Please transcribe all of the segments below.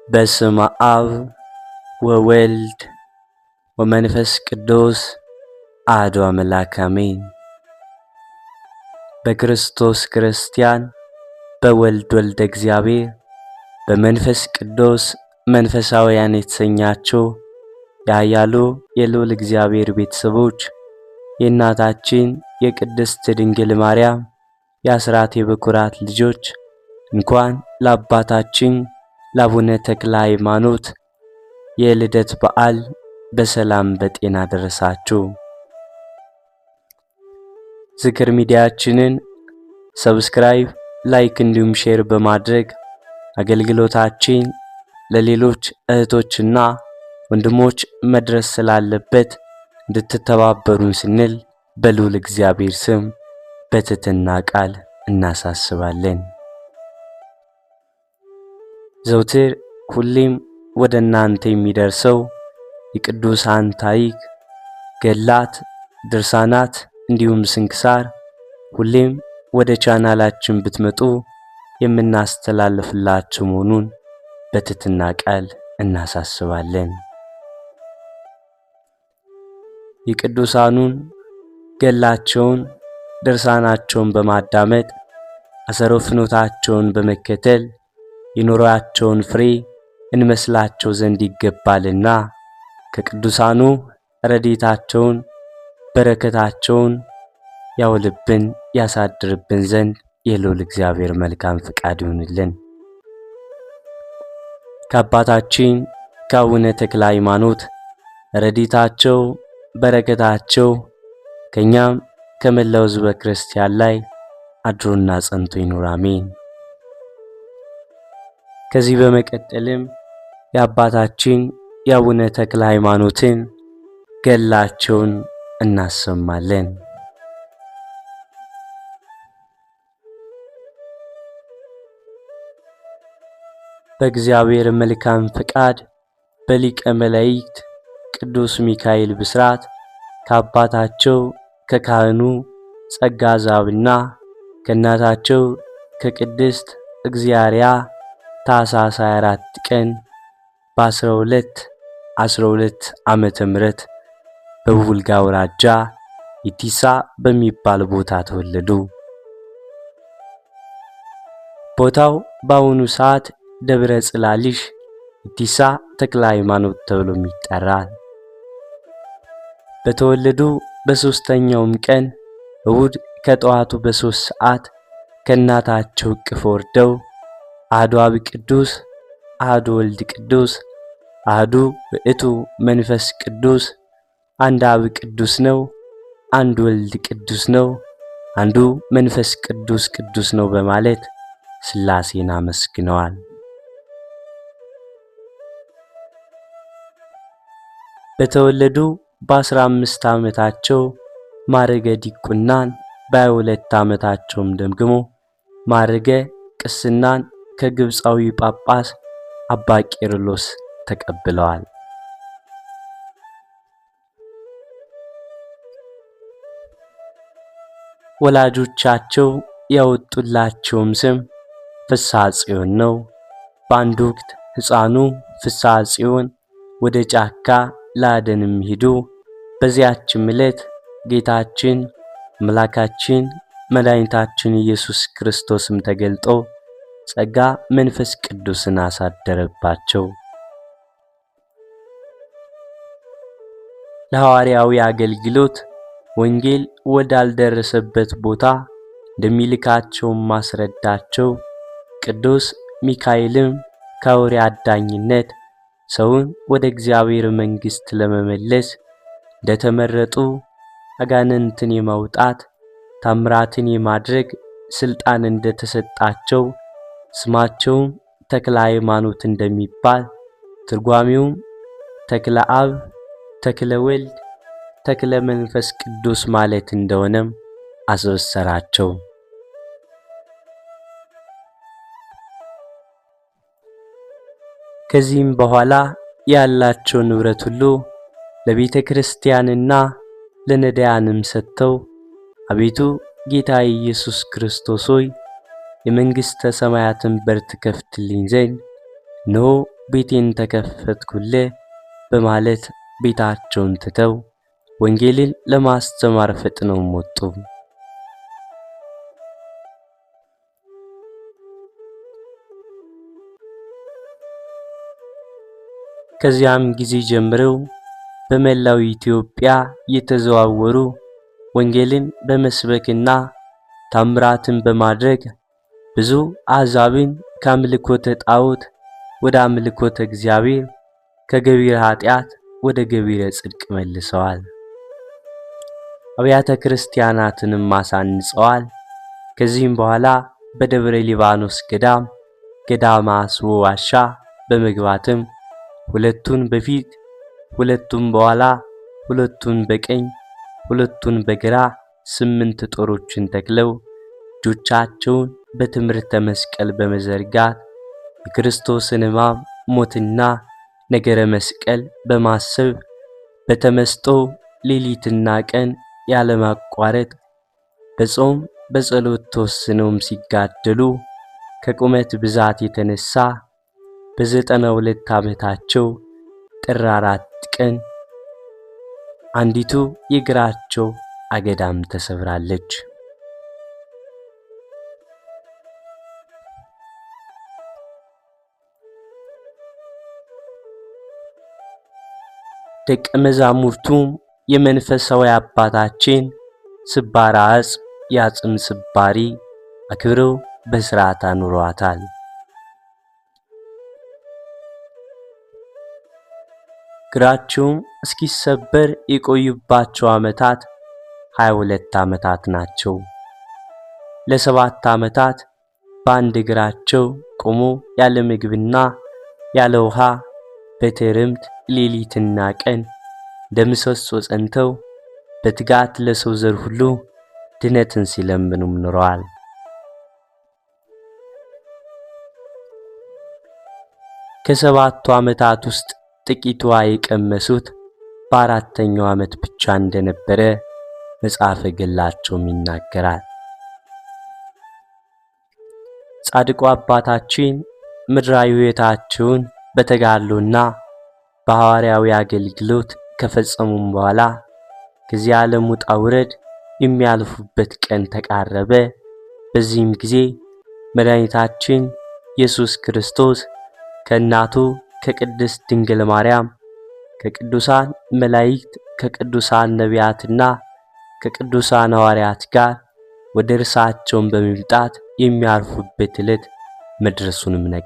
በስመ አብ ወወልድ ወመንፈስ ቅዱስ አሐዱ አምላክ አሜን። በክርስቶስ ክርስቲያን በወልድ ወልደ እግዚአብሔር በመንፈስ ቅዱስ መንፈሳውያን የተሰኛችሁ ያያሉ የልዑል እግዚአብሔር ቤተሰቦች የእናታችን የቅድስት ድንግል ማርያም የአስራት የበኩራት ልጆች እንኳን ለአባታችን ለአቡነ ተክለ ሃይማኖት የልደት በዓል በሰላም በጤና ደረሳችሁ። ዝክር ሚዲያችንን ሰብስክራይብ፣ ላይክ እንዲሁም ሼር በማድረግ አገልግሎታችን ለሌሎች እህቶችና ወንድሞች መድረስ ስላለበት እንድትተባበሩን ስንል በልዑል እግዚአብሔር ስም በትህትና ቃል እናሳስባለን። ዘውትር ሁሌም ወደ እናንተ የሚደርሰው የቅዱሳን ታሪክ፣ ገድላት፣ ድርሳናት እንዲሁም ስንክሳር ሁሌም ወደ ቻናላችን ብትመጡ የምናስተላልፍላችሁ መሆኑን በትህትና ቃል እናሳስባለን። የቅዱሳኑን ገድላቸውን፣ ድርሳናቸውን በማዳመጥ አሰረ ፍኖታቸውን በመከተል የኑሯቸውን ፍሬ እንመስላቸው ዘንድ ይገባልና ከቅዱሳኑ ረድኤታቸውን በረከታቸውን ያውልብን ያሳድርብን ዘንድ የልዑል እግዚአብሔር መልካም ፍቃድ ይሁንልን። ከአባታችን ከአቡነ ተክለ ሃይማኖት ረድኤታቸው በረከታቸው ከኛም ከመላው ሕዝበ ክርስቲያን ላይ አድሮና ጸንቶ ይኑር አሜን። ከዚህ በመቀጠልም የአባታችን የአቡነ ተክለ ሃይማኖትን ገድላቸውን እናሰማለን። በእግዚአብሔር መልካም ፍቃድ በሊቀ መላእክት ቅዱስ ሚካኤል ብስራት ከአባታቸው ከካህኑ ጸጋ ዛብና ከእናታቸው ከቅድስት እግዚአርያ ታኅሳስ 24 ቀን በ12 ዓመተ ምህረት በቡልጋ አውራጃ ኢቲሳ በሚባል ቦታ ተወለዱ። ቦታው በአሁኑ ሰዓት ደብረ ጽላሊሽ ኢቲሳ ተክለ ሃይማኖት ተብሎ ይጠራል። በተወለዱ በሦስተኛውም ቀን እሁድ ከጠዋቱ በ3 ሰዓት ከእናታቸው እቅፍ ወርደው አሐዱ አብ ቅዱስ፣ አሐዱ ወልድ ቅዱስ፣ አሐዱ ውእቱ መንፈስ ቅዱስ፣ አንድ አብ ቅዱስ ነው፣ አንድ ወልድ ቅዱስ ነው፣ አንዱ መንፈስ ቅዱስ ቅዱስ ነው በማለት ሥላሴን አመስግነዋል። በተወለዱ በ15 ዓመታቸው ማዕረገ ዲቁናን፣ በ22 ዓመታቸውም ደግሞ ማዕረገ ቅስናን ከግብፃዊ ጳጳስ አባ ቄርሎስ ተቀብለዋል። ወላጆቻቸው ያወጡላቸውም ስም ፍስሐ ጽዮን ነው። በአንድ ወቅት ሕፃኑ ፍስሐ ጽዮን ወደ ጫካ ለአደንም ሄዱ። በዚያችም ዕለት ጌታችን አምላካችን መድኃኒታችን ኢየሱስ ክርስቶስም ተገልጦ ጸጋ መንፈስ ቅዱስን አሳደረባቸው። ለሐዋርያዊ አገልግሎት ወንጌል ወዳልደረሰበት ቦታ እንደሚልካቸው ማስረዳቸው። ቅዱስ ሚካኤልም ከአውሬ አዳኝነት ሰውን ወደ እግዚአብሔር መንግሥት ለመመለስ እንደተመረጡ አጋንንትን የማውጣት ታምራትን የማድረግ ሥልጣን እንደተሰጣቸው ስማቸውም ተክለ ሃይማኖት እንደሚባል ትርጓሜውም ተክለ አብ፣ ተክለ ወልድ፣ ተክለ መንፈስ ቅዱስ ማለት እንደሆነም አስበሰራቸው። ከዚህም በኋላ ያላቸው ንብረት ሁሉ ለቤተ ክርስቲያንና ለነዳያንም ሰጥተው አቤቱ ጌታ ኢየሱስ ክርስቶስ ሆይ የመንግሥተ ሰማያትን በር ትከፍትልኝ ዘንድ እነሆ ቤቴን ተከፈትኩልህ በማለት ቤታቸውን ትተው ወንጌልን ለማስተማር ፈጥነው ወጡ። ከዚያም ጊዜ ጀምረው በመላው ኢትዮጵያ የተዘዋወሩ ወንጌልን በመስበክና ታምራትን በማድረግ ብዙ አሕዛብን ከአምልኮተ ጣዖት ወደ አምልኮተ እግዚአብሔር ከገቢረ ኃጢአት ወደ ገቢረ ጽድቅ መልሰዋል። አብያተ ክርስቲያናትንም አሳንጸዋል። ከዚህም በኋላ በደብረ ሊባኖስ ገዳመ አስቦ ዋሻ በመግባትም ሁለቱን በፊት ሁለቱን በኋላ ሁለቱን በቀኝ ሁለቱን በግራ 8 ጦሮችን ተክለው እጆቻቸውን በትምህርተ መስቀል በመዘርጋት የክርስቶስን ሕማም ሞትና ነገረ መስቀል በማሰብ በተመስጦ ሌሊትና ቀን ያለማቋረጥ በጾም በጸሎት ተወስነውም ሲጋደሉ ከቁመት ብዛት የተነሳ በ92 ዓመታቸው ጥር 4 ቀን አንዲቱ የእግራቸው አገዳም ተሰብራለች። ደቀ መዛሙርቱም የመንፈሳዊ አባታችን ስባራ አጽም የአጽም ስባሪ አክብረው በሥርዓት አኑረዋታል። እግራቸውም እስኪሰበር የቆዩባቸው ዓመታት 22 ዓመታት ናቸው። ለ7 ዓመታት በአንድ እግራቸው ቆሞ ያለ ምግብና ያለ ውሃ በትርምት ሌሊትና ቀን እንደምሰሶ ጸንተው በትጋት ለሰው ዘር ሁሉ ድነትን ሲለምኑም ኖረዋል። ከ7ቱ ዓመታት ውስጥ ጥቂቷ የቀመሱት በ4ኛው ዓመት ብቻ እንደነበረ መጽሐፈ ገድላቸውም ይናገራል። ጻድቁ አባታችን ምድራዊ ሕይወታቸውን በተጋድሎና በሐዋርያዊ አገልግሎት ከፈጸሙም በኋላ ከዚህ ዓለም ውጣ ውረድ የሚያልፉበት ቀን ተቃረበ። በዚህም ጊዜ መድኃኒታችን ኢየሱስ ክርስቶስ ከእናቱ ከቅድስት ድንግል ማርያም ከቅዱሳን መላእክት ከቅዱሳን ነቢያትና ከቅዱሳን ሐዋርያት ጋር ወደ እርሳቸውን በመምጣት የሚያርፉበት ዕለት መድረሱንም ነገ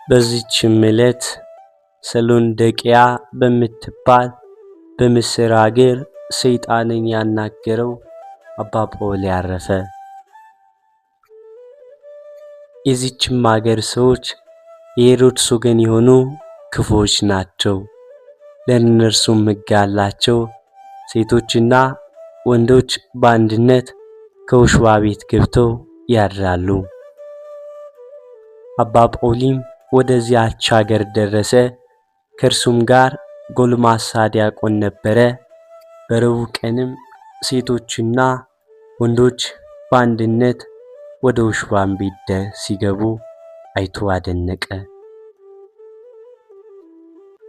በዚችም ዕለት ሰሎንዶቅያ በምትባል በምስር አገር ሰይጣንን ያናገረው አባ ጳውሊ አረፈ። የዚችም አገር ሰዎች የሄሮድስ ወገን የሆኑ ክፉዎች ናቸው። ለእነርሱም ሕግ ያላቸው ሴቶችና ወንዶች በአንድነት ከውሽባ ቤት ገብተው ያድራሉ። አባ ጳውሊም ወደዚያች አገር ደረሰ። ከእርሱም ጋር ጎልማሳ ዲያቆን ነበረ። በረቡዕ ቀንም ሴቶችና ወንዶች በአንድነት ወደ ውሽባም ቤት ሲገቡ አይቶ አደነቀ።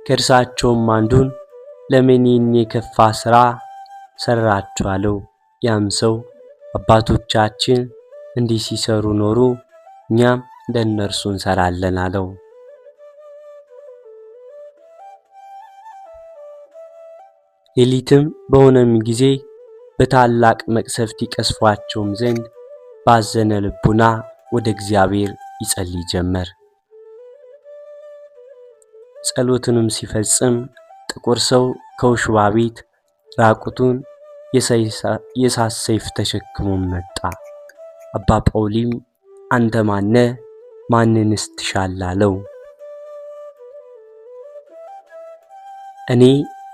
ከእርሳቸውም አንዱን ለምን ይህን የከፋ ሥራ ሠራችሁ አለው። ያም ሰው አባቶቻችን እንዲህ ሲሰሩ ኖሩ፣ እኛም እንደነርሱ እንሰራለን አለው። ሌሊትም በሆነም ጊዜ በታላቅ መቅሰፍት ይቀስፏቸውም ዘንድ ባዘነ ልቡና ወደ እግዚአብሔር ይጸልይ ጀመር። ጸሎትንም ሲፈጽም ጥቁር ሰው ከውሽባ ቤት ራቁቱን የእሳት ሰይፍ ተሸክሞ መጣ። አባ ጳውሊም አንተ ማነ? ማንንስ ትሻለህ አለው። እኔ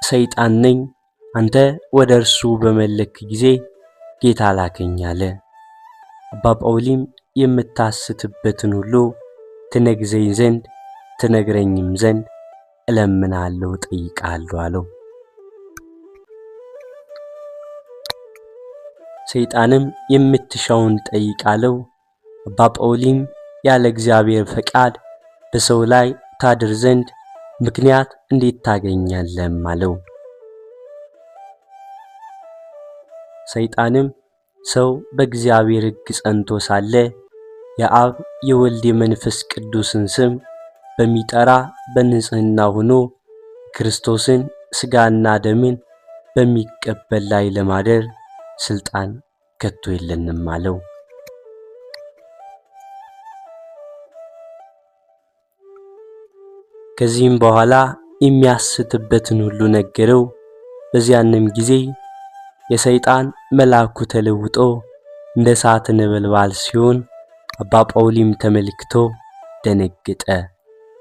ሰይጣን ነኝ፣ አንተ ወደ እርሱ በመለክ ጊዜ ጌታ ላከኝ አለ። አባ ጳውሊም የምታስትበትን ሁሉ ትነግዘኝ ዘንድ ትነግረኝም ዘንድ እለምናለሁ ጠይቃለሁ አለው። ሰይጣንም የምትሻውን ጠይቅ አለው። አባ ጳውሊም ያለ እግዚአብሔር ፈቃድ በሰው ላይ ታድር ዘንድ ምክንያት እንዴት ታገኛለህም አለው። ሰይጣንም ሰው በእግዚአብሔር ሕግ ጸንቶ ሳለ የአብ የወልድ የመንፈስ ቅዱስን ስም በሚጠራ በንጽሕና ሆኖ ክርስቶስን ሥጋና ደምን በሚቀበል ላይ ለማደር ስልጣን ከቶ የለንም አለው። ከዚህም በኋላ የሚያስትበትን ሁሉ ነገረው። በዚያንም ጊዜ የሰይጣን መልአኩ ተለውጦ እንደ እሳት ነበልባል ሲሆን አባ ጳውሊም ተመልክቶ ደነገጠ።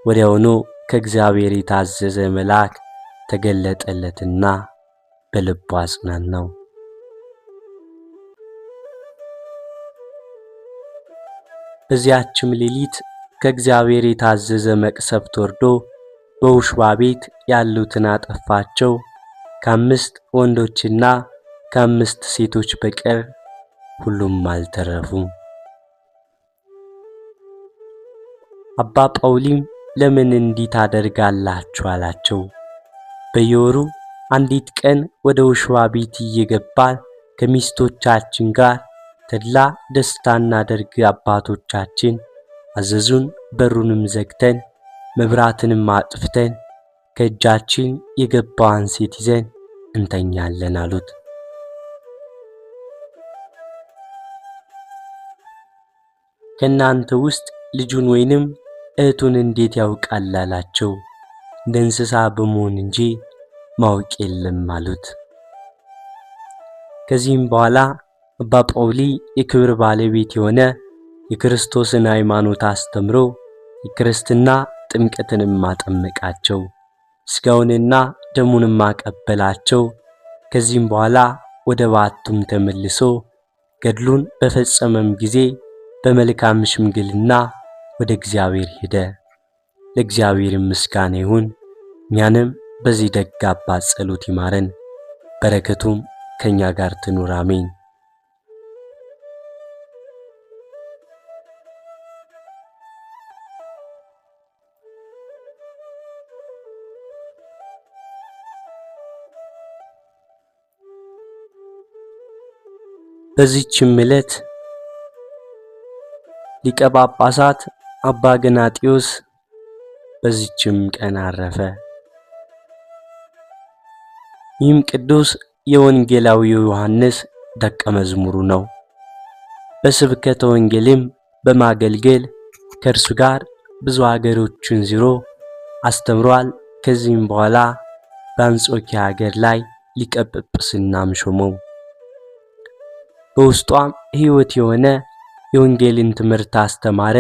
ወዲያውኑ ከእግዚአብሔር የታዘዘ መልአክ ተገለጠለትና በልቡ አጽናናው። በዚያችም ሌሊት ከእግዚአብሔር የታዘዘ መቅሰፍት ወርዶ በውሽባ ቤት ያሉትን አጠፋቸው። ከ5 ወንዶችና ከ5 ሴቶች በቀር ሁሉም አልተረፉም። አባ ጳውሊም ለምን እንዲህ ታደርጋላችሁ አላቸው። በየወሩ አንዲት ቀን ወደ ውሽባ ቤት እየገባን ከሚስቶቻችን ጋር ተድላ ደስታ እናደርግ አባቶቻችን አዘዙን። በሩንም ዘግተን መብራትንም አጥፍተን ከእጃችን የገባዋን ሴት ይዘን እንተኛለን አሉት። ከእናንተ ውስጥ ልጁን ወይንም እህቱን እንዴት ያውቃል አላቸው። እንደ እንስሳ በመሆን እንጂ ማወቅ የለም አሉት። ከዚህም በኋላ አባ ጳውሊ የክብር ባለቤት የሆነ የክርስቶስን ሃይማኖት አስተምሮ የክርስትና ጥምቀትንም አጠመቃቸው። ሥጋውንና ደሙንም አቀበላቸው። ከዚህም በኋላ ወደ ባቱም ተመልሶ ገድሉን በፈጸመም ጊዜ በመልካም ሽምግልና ወደ እግዚአብሔር ሄደ። ለእግዚአብሔር ምስጋና ይሁን። እኛንም በዚህ ደግ አባት ጸሎት ይማረን፣ በረከቱም ከኛ ጋር ትኑር አሜን። በዚህችም ዕለት ሊቀ ጳጳሳት አባ ገናጥዮስ በዚህችም ቀን አረፈ። ይህም ቅዱስ የወንጌላዊው ዮሐንስ ደቀ መዝሙሩ ነው። በስብከተ ወንጌልም በማገልገል ከእርሱ ጋር ብዙ ሀገሮችን ዞሮ አስተምሯል። ከዚህም በኋላ በአንጾኪያ ሀገር ላይ ሊቀ ጵጵስናም ሾመው። በውስጧም ሕይወት የሆነ የወንጌልን ትምህርት አስተማረ።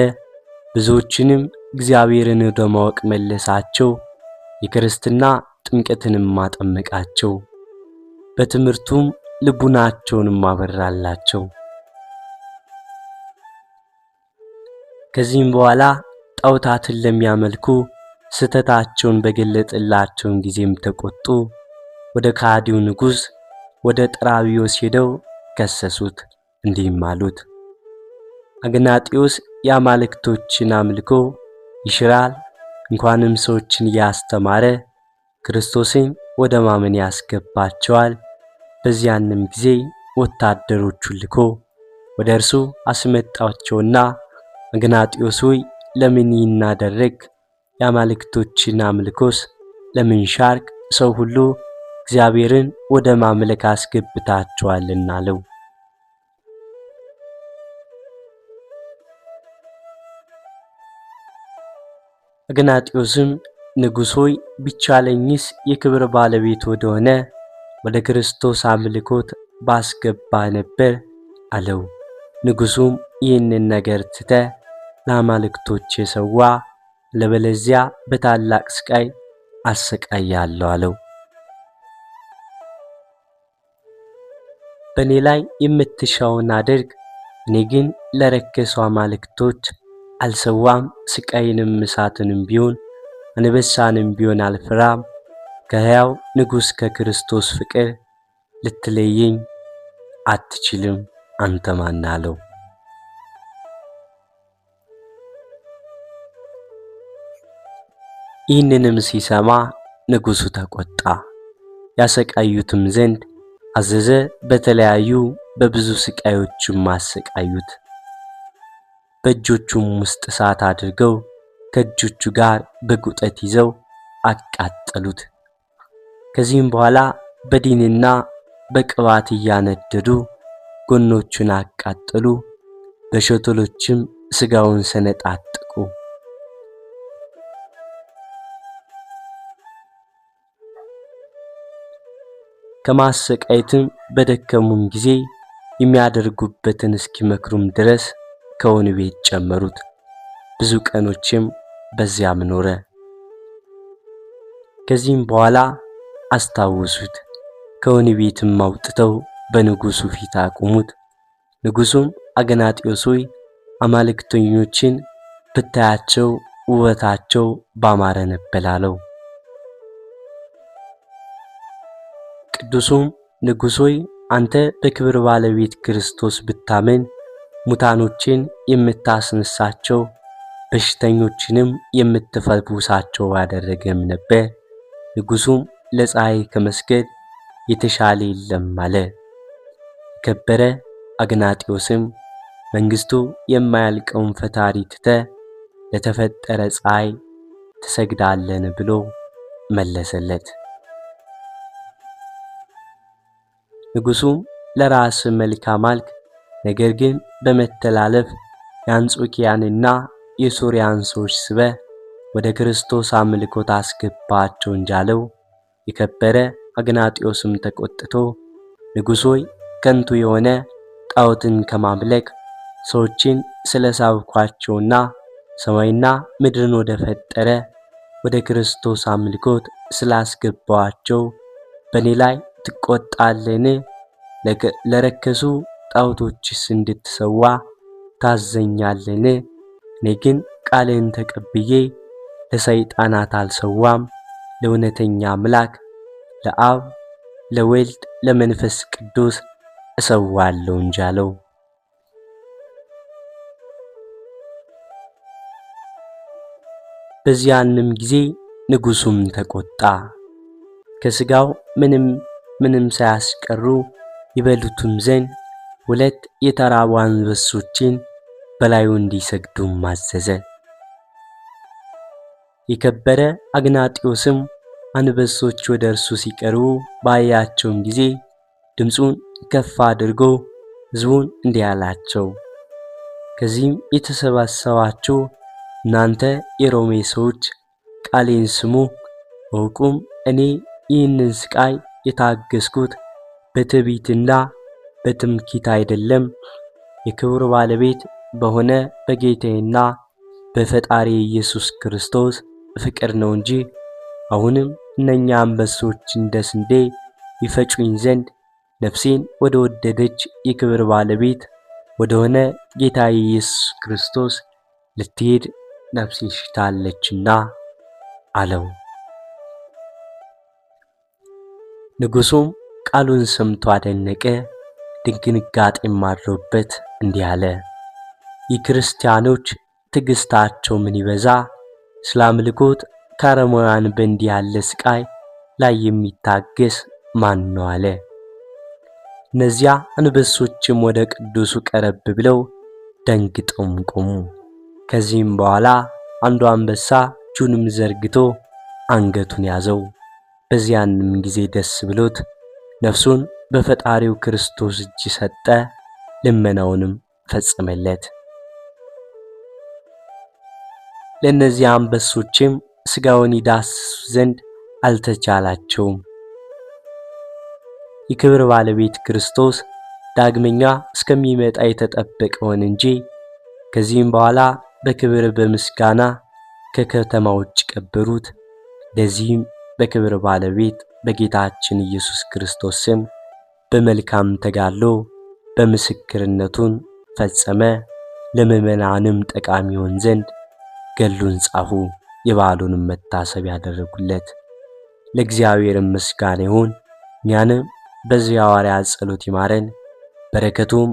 ብዙዎችንም እግዚአብሔርን ወደ ማወቅ መለሳቸው። የክርስትና ጥምቀትንም አጠመቃቸው። በትምህርቱም ልቡናቸውንም አበራላቸው። ከዚህም በኋላ ጣዖታትን ለሚያመልኩ ስህተታቸውን በገለጠላቸው ጊዜም ተቆጡ። ወደ ከሃዲው ንጉሥ ወደ ጥራቢዎስ ሄደው ከሰሱት፣ እንዲህም አሉት፦ አግናጢዮስ የአማልክቶችን አምልኮ ይሽራል፣ እንኳንም ሰዎችን ያስተማረ ክርስቶስን ወደ ማመን ያስገባቸዋል። በዚያንም ጊዜ ወታደሮቹን ልኮ ወደ እርሱ አስመጣቸውና አግናጢዮስ ሆይ ለምን ይናደረግ? የአማልክቶችን አምልኮስ ለምን ሻርክ? ሰው ሁሉ እግዚአብሔርን ወደ ማምለክ አስገብታቸዋልና አለው። አግናጢዮስም ንጉሥ ሆይ ቢቻለኝስ የክብር ባለቤት ወደሆነ ወደ ክርስቶስ አምልኮት ባስገባ ነበር አለው። ንጉሡም ይህንን ነገር ትተህ ለአማልክቶች የሰዋ፣ ለበለዚያ በታላቅ ስቃይ አሰቃያለሁ አለው። በእኔ ላይ የምትሻውን አድርግ፣ እኔ ግን ለረከሱ አማልክቶች አልሰዋም። ስቃይንም እሳትንም ቢሆን አንበሳንም ቢሆን አልፈራም። ከሕያው ንጉሥ ከክርስቶስ ፍቅር ልትለየኝ አትችልም። አንተ ማን አለው። ይህንንም ሲሰማ ንጉሡ ተቆጣ፣ ያሰቃዩትም ዘንድ አዘዘ። በተለያዩ በብዙ ስቃዮችም አሰቃዩት። በእጆቹም ውስጥ እሳት አድርገው ከእጆቹ ጋር በጉጠት ይዘው አቃጠሉት። ከዚህም በኋላ በዲንና በቅባት እያነደዱ ጎኖቹን አቃጠሉ። በሸቶሎችም ሥጋውን ሰነጣጠቁ። ከማሰቃየትም በደከሙም ጊዜ የሚያደርጉበትን እስኪመክሩም ድረስ ከወህኒ ቤት ጨመሩት። ብዙ ቀኖችም በዚያም ኖረ። ከዚህም በኋላ አስታወሱት። ከወህኒ ቤትም አውጥተው በንጉሡ ፊት አቆሙት። ንጉሡም አግናጢዮስ ሆይ አማልክተኞችን ብታያቸው ውበታቸው ባማረ ነበር አለው። ቅዱሱም ንጉሥ ሆይ አንተ በክብር ባለቤት ክርስቶስ ብታመን ሙታኖችን የምታስነሳቸው በሽተኞችንም የምትፈውሳቸው ባደረገም ነበር። ንጉሡም ለፀሐይ ከመስገድ የተሻለ የለም አለ። የከበረ አግናጢዮስም መንግሥቱ የማያልቀውን ፈጣሪ ትተህ ለተፈጠረ ፀሐይ ትሰግዳለህን ብሎ መለሰለት። ንጉሡም ለራስህ መልካም አልክ፣ ነገር ግን በመተላለፍ የአንጾኪያንና የሶርያን ሰዎች ስበህ ወደ ክርስቶስ አምልኮት አስገባቸው እንጂ አለው። የከበረ አግናጢዮስም ተቆጥቶ ንጉሥ ሆይ ከንቱ የሆነ ጣዖትን ከማምለክ ሰዎችን ስለሳብኳቸውና ሰማይና ምድርን ወደ ፈጠረ ወደ ክርስቶስ አምልኮት ስላስገባዋቸው በእኔ ላይ ትቆጣለህን? ለረከሱ ጣዖቶችስ እንድትሰዋ ታዘኛለህን? እኔ ግን ቃልህን ተቀብዬ ለሰይጣናት አልሰዋም፣ ለእውነተኛ አምላክ ለአብ ለወልድ ለመንፈስ ቅዱስ እሰዋለሁ እንጂ አለው። በዚያንም ጊዜ ንጉሡም ተቆጣ። ከሥጋው ምንም ሳያስቀሩ ይበሉትም ዘንድ 2 የተራቡ አንበሶችን በላዩ እንዲሰግዱም አዘዘ። የከበረ አግናጢዮስም አንበሶች ወደ እርሱ ሲቀርቡ ባያቸውም ጊዜ ድምፁን ከፍ አድርጎ ሕዝቡን እንዲህ አላቸው፣ ከዚህም የተሰባሰባችሁ እናንተ የሮሜ ሰዎች ቃሌን ስሙ እወቁም፣ እኔ ይህንን ስቃይ የታገስኩት በትዕቢትና በትምክህት አይደለም፣ የክብር ባለቤት በሆነ በጌታዬና በፈጣሪ ኢየሱስ ክርስቶስ ፍቅር ነው እንጂ። አሁንም እነኛ አንበሶች እንደ ስንዴ ይፈጩኝ ዘንድ ነፍሴን ወደ ወደደች የክብር ባለቤት ወደ ሆነ ጌታዬ ኢየሱስ ክርስቶስ ልትሄድ ነፍሴ ሽታለችና አለው። ንጉሡም ቃሉን ሰምቶ አደነቀ፣ ድንጋጤም አድሮበት እንዲህ አለ። የክርስቲያኖች ትዕግሥታቸው ምን ይበዛ! ስለ አምልኮት ከአረማውያን በእንዲህ ያለ ስቃይ ላይ የሚታገስ ማን ነው አለ። እነዚያ አንበሶችም ወደ ቅዱሱ ቀረብ ብለው ደንግጠውም ቆሙ። ከዚህም በኋላ አንዱ አንበሳ እጁንም ዘርግቶ አንገቱን ያዘው። በዚያንም ጊዜ ደስ ብሎት ነፍሱን በፈጣሪው ክርስቶስ እጅ ሰጠ፣ ልመናውንም ፈጸመለት። ለእነዚያ አንበሶችም ሥጋውን ይዳስሱ ዘንድ አልተቻላቸውም። የክብር ባለቤት ክርስቶስ ዳግመኛ እስከሚመጣ የተጠበቀ ሆነ እንጂ። ከዚህም በኋላ በክብር በምስጋና ከከተማ ውጭ ቀበሩት። ለዚህም በክብር ባለቤት በጌታችን ኢየሱስ ክርስቶስ ስም በመልካም ተጋድሎ በምስክርነቱን ፈጸመ። ለምዕመናንም ጠቃሚ ይሆን ዘንድ ገድሉን ጻፉ፣ የበዓሉንም መታሰቢያ ያደረጉለት። ለእግዚአብሔር ምስጋና ይሁን። እኛንም በዚህ ሐዋርያ ጸሎት ይማረን፣ በረከቱም